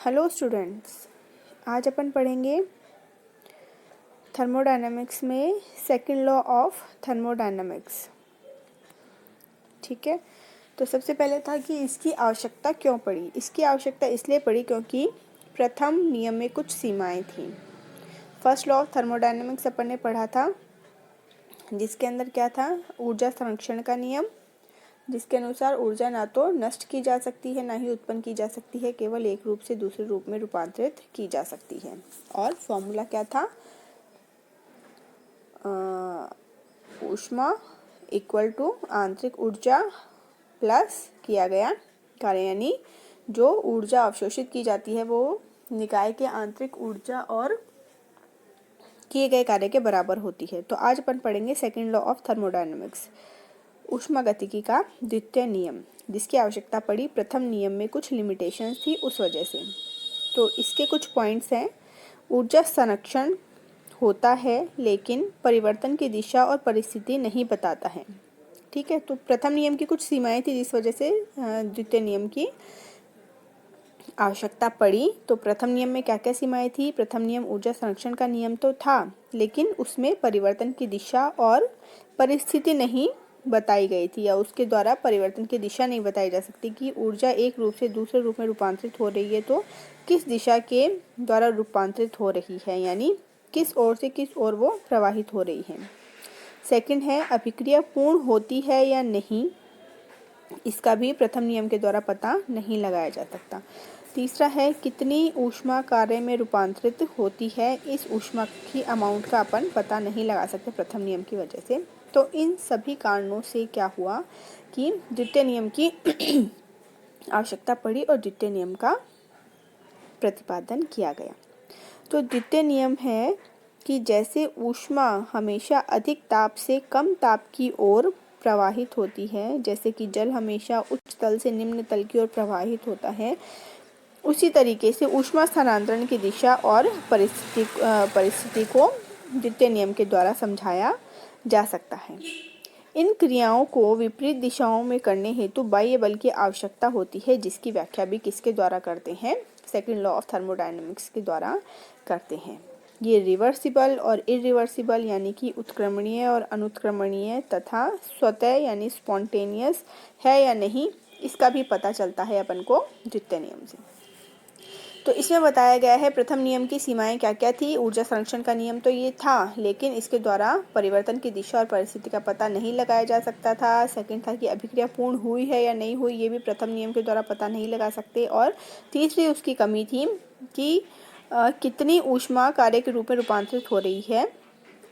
Hello students, आज अपन पढ़ेंगे thermodynamics में सेकंड लॉ ऑफ थर्मोडायनामिक्स। ठीक है, तो सबसे पहले था कि इसकी आवश्यकता क्यों पड़ी। इसकी आवश्यकता इसलिए पड़ी क्योंकि प्रथम नियम में कुछ सीमाएं थीं। फर्स्ट लॉ ऑफ थर्मोडायनामिक्स अपन ने पढ़ा था, जिसके अंदर क्या था, ऊर्जा संरक्षण का नियम, जिसके अनुसार ऊर्जा ना तो नष्ट की जा सकती है ना ही उत्पन्न की जा सकती है, केवल एक रूप से दूसरे रूप में रूपांतरित की जा सकती है। और फॉर्मूला क्या था, ऊष्मा इक्वल टू आंतरिक ऊर्जा प्लस किया गया कार्य, यानी जो ऊर्जा अवशोषित की जाती है वो निकाय के आंतरिक ऊर्जा और किए गए कार्य के बराबर होती है। तो आज अपन पढ़ेंगे सेकंड लॉ ऑफ थर्मोडायनामिक्स, ऊष्मागतिकी का द्वितीय नियम, जिसकी आवश्यकता पड़ी। प्रथम नियम में कुछ लिमिटेशंस थी उस वजह से। तो इसके कुछ पॉइंट्स हैं। ऊर्जा संरक्षण होता है लेकिन परिवर्तन की दिशा और परिस्थिति नहीं बताता है। ठीक है, तो प्रथम नियम की कुछ सीमाएं थी जिस वजह से द्वितीय नियम की आवश्यकता पड़ी। तो प्रथम नियम में क्या क्या सीमाएं थी। प्रथम नियम ऊर्जा संरक्षण का नियम तो था, लेकिन उसमें परिवर्तन की दिशा और परिस्थिति नहीं बताई गई थी, या उसके द्वारा परिवर्तन की दिशा नहीं बताई जा सकती कि ऊर्जा एक रूप से दूसरे रूप में रूपांतरित हो रही है तो किस दिशा के द्वारा रूपांतरित हो रही है, यानी किस ओर से किस ओर वो प्रवाहित हो रही है। सेकंड है, अभिक्रिया पूर्ण होती है या नहीं, इसका भी प्रथम नियम के द्वारा पता नहीं लगाया जा सकता। तीसरा है, कितनी ऊष्मा कार्य में रूपांतरित होती है, इस ऊष्मा की अमाउंट का अपन पता नहीं लगा सकते प्रथम नियम की वजह से। तो इन सभी कारणों से क्या हुआ कि द्वितीय नियम की आवश्यकता पड़ी और द्वितीय नियम का प्रतिपादन किया गया। तो द्वितीय नियम है कि जैसे ऊष्मा हमेशा अधिक ताप से कम ताप की ओर प्रवाहित होती है, जैसे कि जल हमेशा उच्च तल से निम्न तल की ओर प्रवाहित होता है, उसी तरीके से ऊष्मा स्थानांतरण की दिशा और परिस्थिति को द्वितीय नियम के द्वारा समझाया जा सकता है। इन क्रियाओं को विपरीत दिशाओं में करने हेतु बाह्य बल की आवश्यकता होती है, जिसकी व्याख्या भी किसके द्वारा करते हैं, सेकंड लॉ ऑफ थर्मोडायनामिक्स के द्वारा करते हैं। ये रिवर्सिबल और इरिवर्सिबल यानी कि उत्क्रमणीय और अनुत्क्रमणीय तथा स्वतः यानी स्पॉन्टेनियस है या नहीं, इसका भी पता चलता है अपन को द्वितीय नियम से। तो इसमें बताया गया है प्रथम नियम की सीमाएं क्या क्या थी। ऊर्जा संरक्षण का नियम तो ये था, लेकिन इसके द्वारा परिवर्तन की दिशा और परिस्थिति का पता नहीं लगाया जा सकता था। सेकंड था कि अभिक्रिया पूर्ण हुई है या नहीं हुई, ये भी प्रथम नियम के द्वारा पता नहीं लगा सकते। और तीसरी उसकी कमी थी कि कितनी ऊष्मा कार्य के रूप में रूपांतरित हो रही है,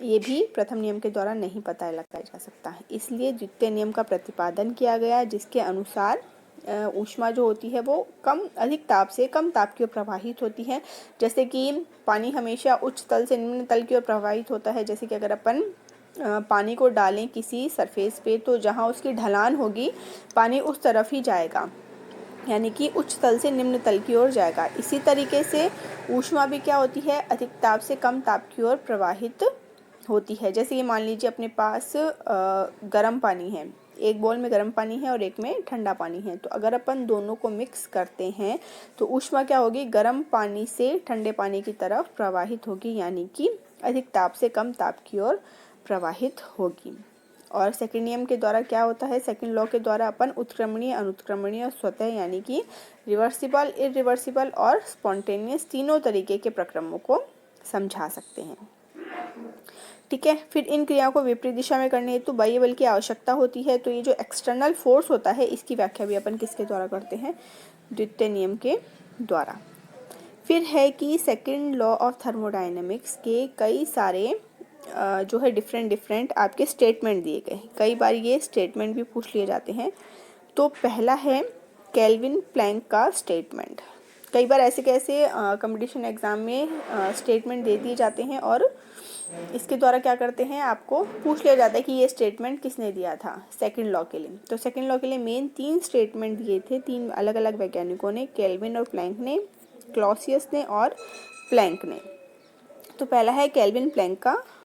ये भी प्रथम नियम के द्वारा नहीं पता लगाया जा सकता है। इसलिए द्वितीय नियम का प्रतिपादन किया गया, जिसके अनुसार ऊष्मा जो होती है वो अधिक ताप से कम ताप की ओर प्रवाहित होती है। जैसे कि पानी हमेशा उच्च तल से निम्न तल की ओर प्रवाहित होता है। जैसे कि अगर अपन पानी को डालें किसी सरफेस पे, तो जहाँ उसकी ढलान होगी पानी उस तरफ ही जाएगा, यानी कि उच्च तल से निम्न तल की ओर जाएगा। इसी तरीके से ऊष्मा भी क्या होती है, अधिक ताप से कम ताप की ओर प्रवाहित होती है। जैसे कि मान लीजिए अपने पास गर्म पानी है, एक बोल में गर्म पानी है और एक में ठंडा पानी है, तो अगर अपन दोनों को मिक्स करते हैं तो ऊष्मा क्या होगी, गर्म पानी से ठंडे पानी की तरफ प्रवाहित होगी, यानी कि अधिक ताप से कम ताप की ओर प्रवाहित होगी। और सेकंड नियम के द्वारा क्या होता है, सेकंड लॉ के द्वारा अपन उत्क्रमणीय, अनुत्क्रमणीय, स्वतः यानी कि रिवर्सिबल, इरिवर्सिबल और स्पॉन्टेनियस तीनों तरीके के प्रक्रमों को समझा सकते हैं। ठीक है, फिर इन क्रियाओं को विपरीत दिशा में करने हेतु बाह्य बल की आवश्यकता होती है। तो ये जो एक्सटर्नल फोर्स होता है, इसकी व्याख्या भी अपन किसके द्वारा करते हैं, द्वितीय नियम के द्वारा। फिर है कि सेकंड लॉ ऑफ थर्मोडायनेमिक्स के कई सारे जो है डिफरेंट आपके स्टेटमेंट दिए गए। कई बार ये स्टेटमेंट भी पूछ लिए जाते हैं। तो पहला है केल्विन प्लैंक का स्टेटमेंट। कई बार ऐसे कैसे कंपटीशन एग्जाम में स्टेटमेंट दे दिए जाते हैं और इसके द्वारा क्या करते हैं, आपको पूछ लिया जाता है कि ये स्टेटमेंट किसने दिया था सेकंड लॉ के लिए। तो सेकंड लॉ के लिए मेन 3 स्टेटमेंट दिए थे, 3 अलग अलग वैज्ञानिकों ने, केल्विन और प्लैंक ने, क्लॉसियस ने और प्लैंक ने। तो पहला है केल्विन प्लैंक का